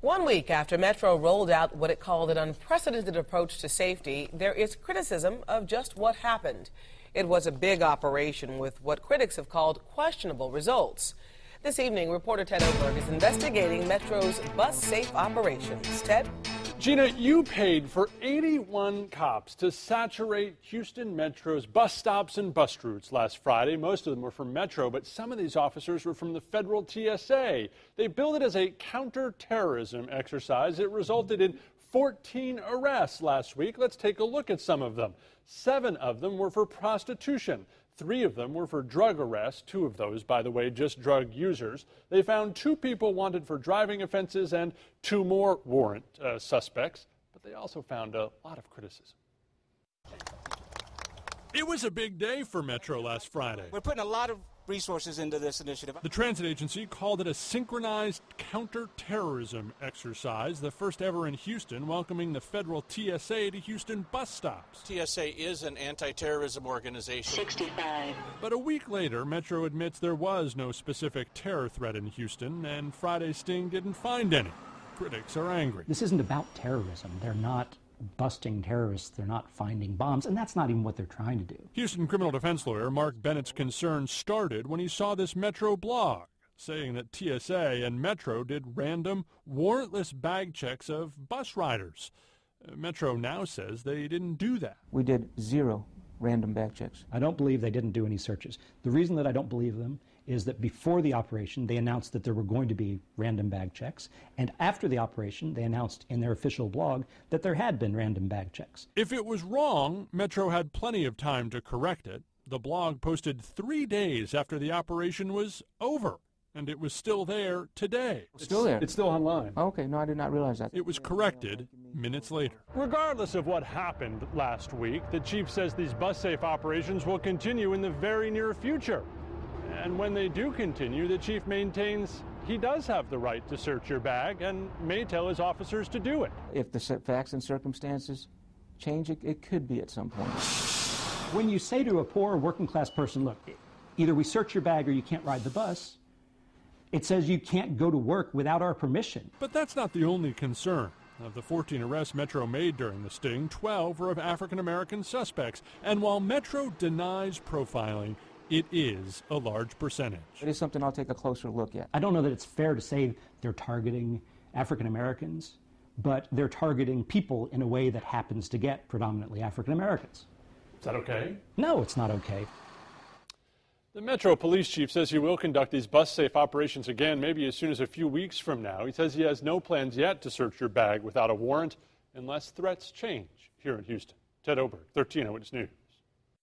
1 week after Metro rolled out what it called an unprecedented approach to safety, there is criticism of just what happened. It was a big operation with what critics have called questionable results. This evening, reporter Ted Oberg is investigating Metro's bus-safe operations. Ted? Gina, you paid for 81 cops to saturate Houston Metro's bus stops and bus routes last Friday. Most of them were from Metro, but some of these officers were from the federal TSA. They billed it as a counterterrorism exercise. It resulted in 14 arrests last week. Let's take a look at some of them. 7 of them were for prostitution. 3 of them were for drug arrests. 2 of those, by the way, just drug users. They found 2 people wanted for driving offenses and 2 more warrant suspects. But they also found a lot of criticism. It was a big day for Metro last Friday. We're putting a lot of resources into this initiative. The transit agency called it a synchronized counterterrorism exercise, the first ever in Houston, welcoming the federal TSA to Houston bus stops. TSA is an anti-terrorism organization. 65. But a week later, Metro admits there was no specific terror threat in Houston, and Friday's sting didn't find any. Critics are angry. This isn't about terrorism. They're not busting terrorists, they're not finding bombs, and that's not even what they're trying to do. Houston criminal defense lawyer Mark Bennett's concern started when he saw this Metro blog saying that TSA and Metro did random, warrantless bag checks of bus riders. Metro now says they didn't do that. We did 0 random bag checks. I don't believe they didn't do any searches. The reason that I don't believe them is that before the operation, they announced that there were going to be random bag checks, and after the operation, they announced in their official blog that there had been random bag checks. If it was wrong, Metro had plenty of time to correct it. The blog posted 3 days after the operation was over, and it was still there today. Still there? It's still online. Okay, no, I did not realize that. It was corrected minutes later. Regardless of what happened last week, the chief says these bus-safe operations will continue in the very near future. And when they do continue, the chief maintains he does have the right to search your bag and may tell his officers to do it. If the facts and circumstances change, it could be at some point. When you say to a poor working class person, look, either we search your bag or you can't ride the bus, it says you can't go to work without our permission. But that's not the only concern. Of the 14 arrests Metro made during the sting, 12 were of African-American suspects. And while Metro denies profiling, it is a large percentage. It is something I'll take a closer look at. I don't know that it's fair to say they're targeting African Americans, but they're targeting people in a way that happens to get predominantly African Americans. Is that okay? No, it's not okay. The Metro police chief says he will conduct these bus-safe operations again, maybe as soon as a few weeks from now. He says he has no plans yet to search your bag without a warrant unless threats change here in Houston. Ted Oberg, 13 Eyewitness News.